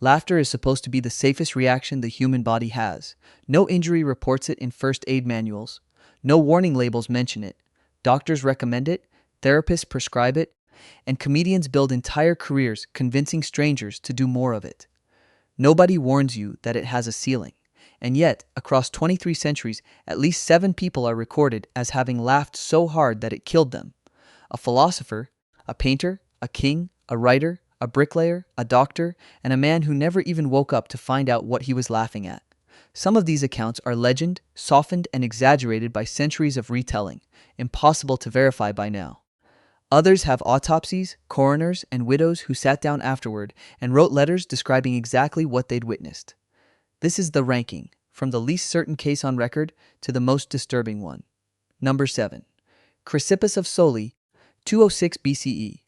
Laughter is supposed to be the safest reaction the human body has. No injury reports it in first aid manuals. No warning labels mention it. Doctors recommend it, therapists prescribe it, and comedians build entire careers convincing strangers to do more of it. Nobody warns you that it has a ceiling. And yet, across 23 centuries, at least 7 people are recorded as having laughed so hard that it killed them. A philosopher, a painter, a king, a writer, a bricklayer, a doctor, and a man who never even woke up to find out what he was laughing at. Some of these accounts are legend, softened and exaggerated by centuries of retelling, impossible to verify by now. Others have autopsies, coroners, and widows who sat down afterward and wrote letters describing exactly what they'd witnessed. This is the ranking, from the least certain case on record to the most disturbing one. Number 7. Chrysippus of Soli, 206 BCE.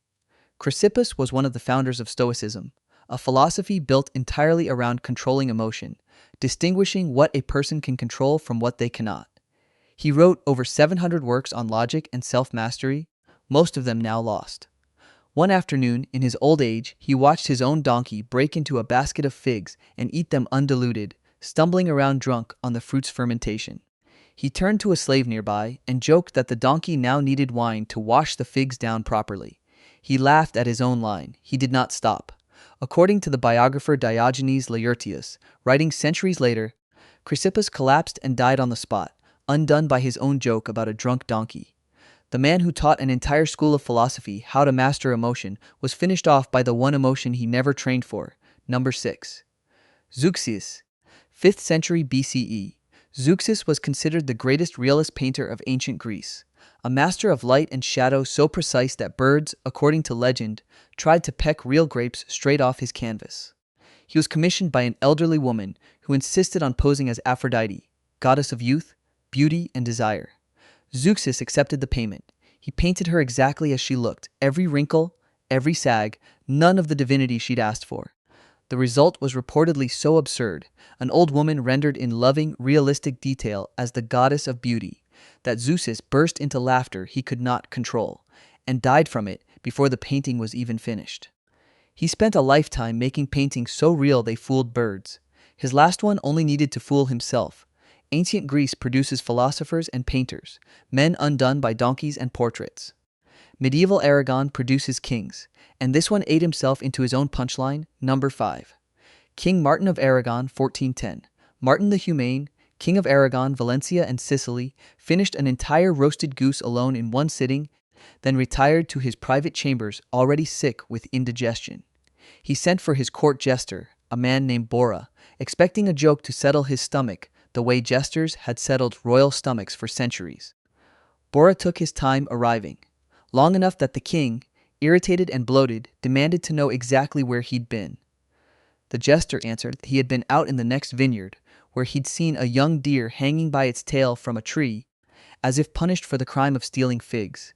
Chrysippus was one of the founders of Stoicism, a philosophy built entirely around controlling emotion, distinguishing what a person can control from what they cannot. He wrote over 700 works on logic and self-mastery, most of them now lost. One afternoon, in his old age, he watched his own donkey break into a basket of figs and eat them undiluted, stumbling around drunk on the fruit's fermentation. He turned to a slave nearby and joked that the donkey now needed wine to wash the figs down properly. He laughed at his own line. He did not stop. According to the biographer Diogenes Laertius, writing centuries later, Chrysippus collapsed and died on the spot, undone by his own joke about a drunk donkey. The man who taught an entire school of philosophy how to master emotion was finished off by the one emotion he never trained for. Number 6. Zeuxis, 5th century BCE. Zeuxis was considered the greatest realist painter of ancient Greece, a master of light and shadow so precise that birds, according to legend, tried to peck real grapes straight off his canvas. He was commissioned by an elderly woman who insisted on posing as Aphrodite, goddess of youth, beauty, and desire. Zeuxis accepted the payment. He painted her exactly as she looked, every wrinkle, every sag, none of the divinity she'd asked for. The result was reportedly so absurd, an old woman rendered in loving, realistic detail as the goddess of beauty, that Zeuxis burst into laughter he could not control, and died from it before the painting was even finished. He spent a lifetime making paintings so real they fooled birds. His last one only needed to fool himself. Ancient Greece produces philosophers and painters, men undone by donkeys and portraits. Medieval Aragon produces kings, and this one ate himself into his own punchline. Number 5. King Martin of Aragon, 1410. Martin the Humane, King of Aragon, Valencia, and Sicily, finished an entire roasted goose alone in one sitting, then retired to his private chambers already sick with indigestion. He sent for his court jester, a man named Bora, expecting a joke to settle his stomach, the way jesters had settled royal stomachs for centuries. Bora took his time arriving, long enough that the king, irritated and bloated, demanded to know exactly where he'd been. The jester answered he had been out in the next vineyard, where he'd seen a young deer hanging by its tail from a tree, as if punished for the crime of stealing figs.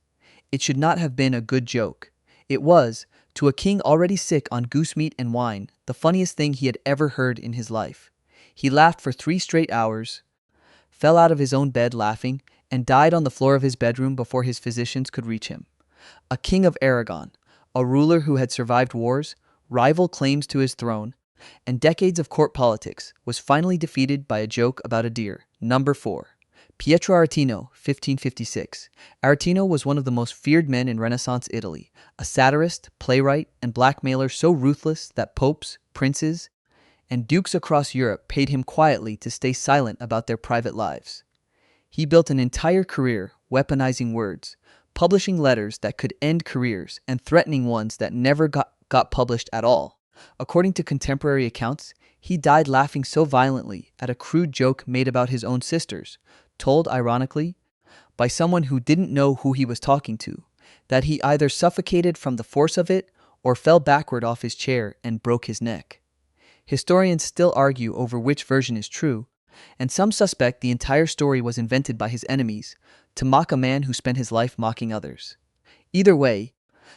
It should not have been a good joke. It was, to a king already sick on goose meat and wine, the funniest thing he had ever heard in his life. He laughed for 3 straight hours, fell out of his own bed laughing, and died on the floor of his bedroom before his physicians could reach him. A king of Aragon, a ruler who had survived wars, rival claims to his throne, and decades of court politics, was finally defeated by a joke about a deer. Number 4. Pietro Aretino, 1556. Aretino was one of the most feared men in Renaissance Italy, a satirist, playwright, and blackmailer so ruthless that popes, princes, and dukes across Europe paid him quietly to stay silent about their private lives. He built an entire career weaponizing words, publishing letters that could end careers and threatening ones that never got published at all. According to contemporary accounts, he died laughing so violently at a crude joke made about his own sisters, told ironically by someone who didn't know who he was talking to, that he either suffocated from the force of it or fell backward off his chair and broke his neck. Historians still argue over which version is true, and some suspect the entire story was invented by his enemies to mock a man who spent his life mocking others. Either way,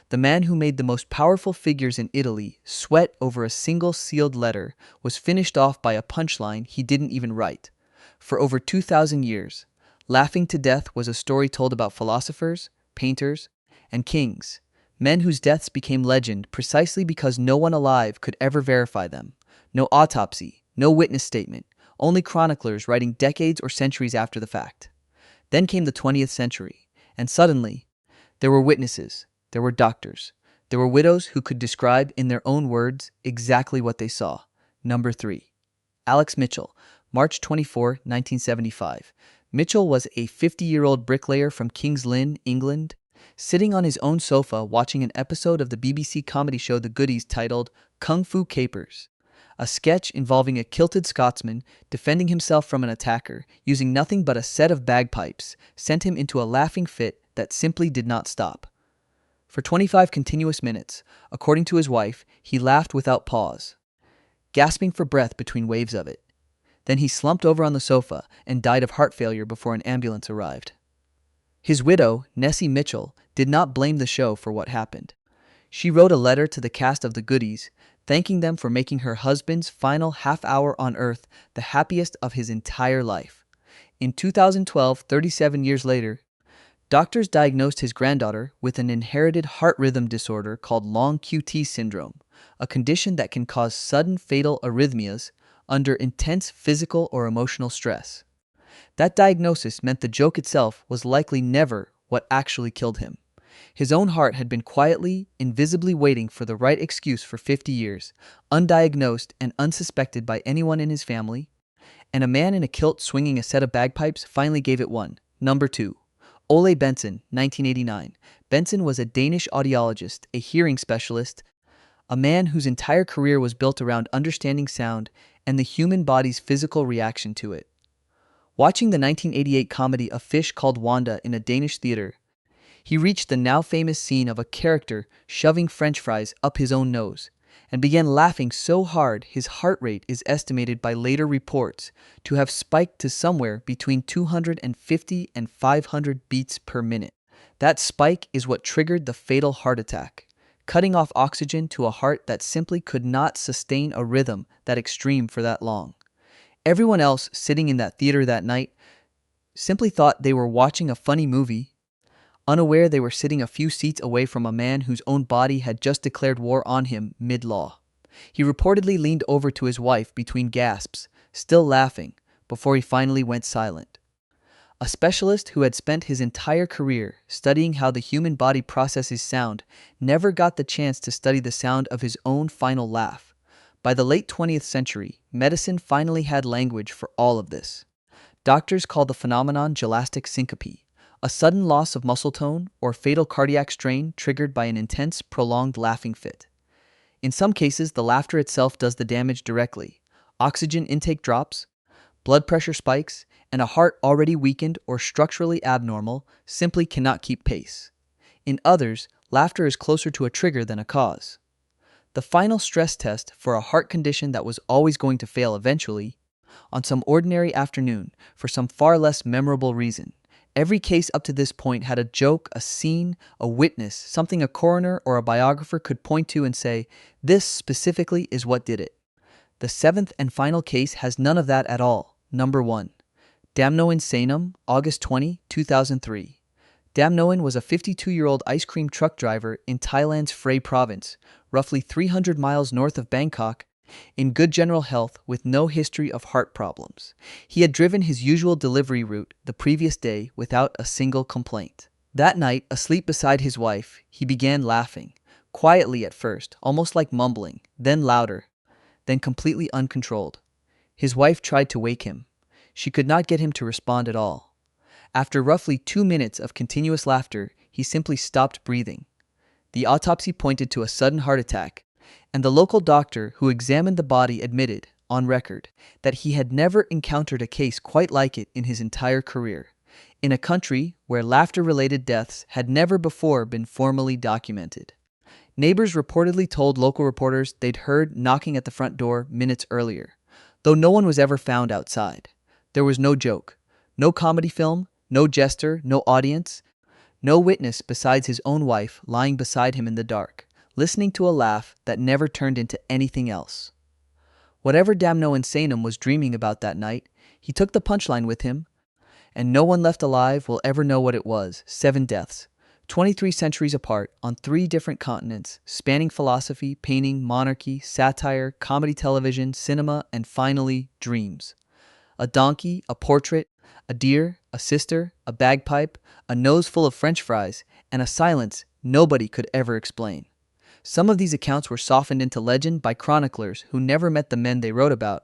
the man who made the most powerful figures in Italy sweat over a single sealed letter was finished off by a punchline he didn't even write. For over 2,000 years, laughing to death was a story told about philosophers, painters, and kings, men whose deaths became legend precisely because no one alive could ever verify them. No autopsy, no witness statement, only chroniclers writing decades or centuries after the fact. Then came the 20th century, and suddenly, there were witnesses, there were doctors, there were widows who could describe in their own words exactly what they saw. Number 3. Alex Mitchell, March 24, 1975. Mitchell was a 50-year-old bricklayer from King's Lynn, England, sitting on his own sofa watching an episode of the BBC comedy show The Goodies titled Kung Fu Capers, a sketch involving a kilted Scotsman defending himself from an attacker using nothing but a set of bagpipes sent him into a laughing fit that simply did not stop. For 25 continuous minutes, according to his wife, he laughed without pause, gasping for breath between waves of it. Then he slumped over on the sofa and died of heart failure before an ambulance arrived. His widow, Nessie Mitchell, did not blame the show for what happened. She wrote a letter to the cast of The Goodies, thanking them for making her husband's final half hour on Earth the happiest of his entire life. In 2012, 37 years later, doctors diagnosed his granddaughter with an inherited heart rhythm disorder called long QT syndrome, a condition that can cause sudden fatal arrhythmias under intense physical or emotional stress. That diagnosis meant the joke itself was likely never what actually killed him. His own heart had been quietly, invisibly waiting for the right excuse for 50 years, undiagnosed and unsuspected by anyone in his family, and a man in a kilt swinging a set of bagpipes finally gave it one. Number 2. Ole Bentzen, 1989. Bentzen was a Danish audiologist, a hearing specialist, a man whose entire career was built around understanding sound and the human body's physical reaction to it. Watching the 1988 comedy A Fish Called Wanda in a Danish theater, he reached the now famous scene of a character shoving French fries up his own nose and began laughing so hard his heart rate is estimated by later reports to have spiked to somewhere between 250 and 500 beats per minute. That spike is what triggered the fatal heart attack, cutting off oxygen to a heart that simply could not sustain a rhythm that extreme for that long. Everyone else sitting in that theater that night simply thought they were watching a funny movie, unaware they were sitting a few seats away from a man whose own body had just declared war on him mid-law. He reportedly leaned over to his wife between gasps, still laughing, before he finally went silent. A specialist who had spent his entire career studying how the human body processes sound never got the chance to study the sound of his own final laugh. By the late 20th century, medicine finally had language for all of this. Doctors called the phenomenon gelastic syncope, a sudden loss of muscle tone or fatal cardiac strain triggered by an intense, prolonged laughing fit. In some cases, the laughter itself does the damage directly. Oxygen intake drops, blood pressure spikes, and a heart already weakened or structurally abnormal simply cannot keep pace. In others, laughter is closer to a trigger than a cause. The final stress test for a heart condition that was always going to fail eventually, on some ordinary afternoon, for some far less memorable reason. Every case up to this point had a joke, a scene, a witness, something a coroner or a biographer could point to and say, this specifically is what did it. The seventh and final case has none of that at all. Number 1. Damnoen Saen-um, August 20, 2003. Damnoen was a 52-year-old ice cream truck driver in Thailand's Phrae province, roughly 300 miles north of Bangkok, in good general health with no history of heart problems. He had driven his usual delivery route the previous day without a single complaint. That night, asleep beside his wife, he began laughing, quietly at first, almost like mumbling, then louder, then completely uncontrolled. His wife tried to wake him. She could not get him to respond at all. After roughly 2 minutes of continuous laughter, he simply stopped breathing. The autopsy pointed to a sudden heart attack, and the local doctor who examined the body admitted, on record, that he had never encountered a case quite like it in his entire career, in a country where laughter-related deaths had never before been formally documented. Neighbors reportedly told local reporters they'd heard knocking at the front door minutes earlier, though no one was ever found outside. There was no joke, no comedy film, no jester, no audience, no witness besides his own wife lying beside him in the dark, listening to a laugh that never turned into anything else. Whatever Damnoen Saen-um was dreaming about that night, he took the punchline with him, and no one left alive will ever know what it was. 7 deaths, 23 centuries apart on 3 different continents, spanning philosophy, painting, monarchy, satire, comedy television, cinema, and finally, dreams. A donkey, a portrait, a deer, a sister, a bagpipe, a nose full of French fries, and a silence nobody could ever explain. Some of these accounts were softened into legend by chroniclers who never met the men they wrote about,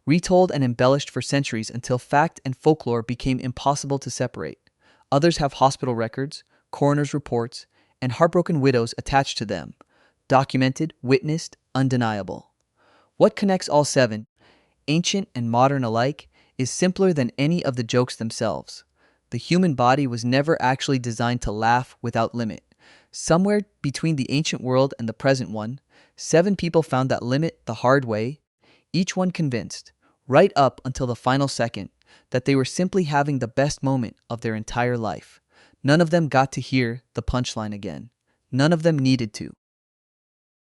retold and embellished for centuries until fact and folklore became impossible to separate. Others have hospital records, coroner's reports, and heartbroken widows attached to them, documented, witnessed, undeniable. What connects all 7, ancient and modern alike, is simpler than any of the jokes themselves. The human body was never actually designed to laugh without limit. Somewhere between the ancient world and the present one, 7 people found that limit the hard way, each one convinced, right up until the final second, that they were simply having the best moment of their entire life. None of them got to hear the punchline again. None of them needed to.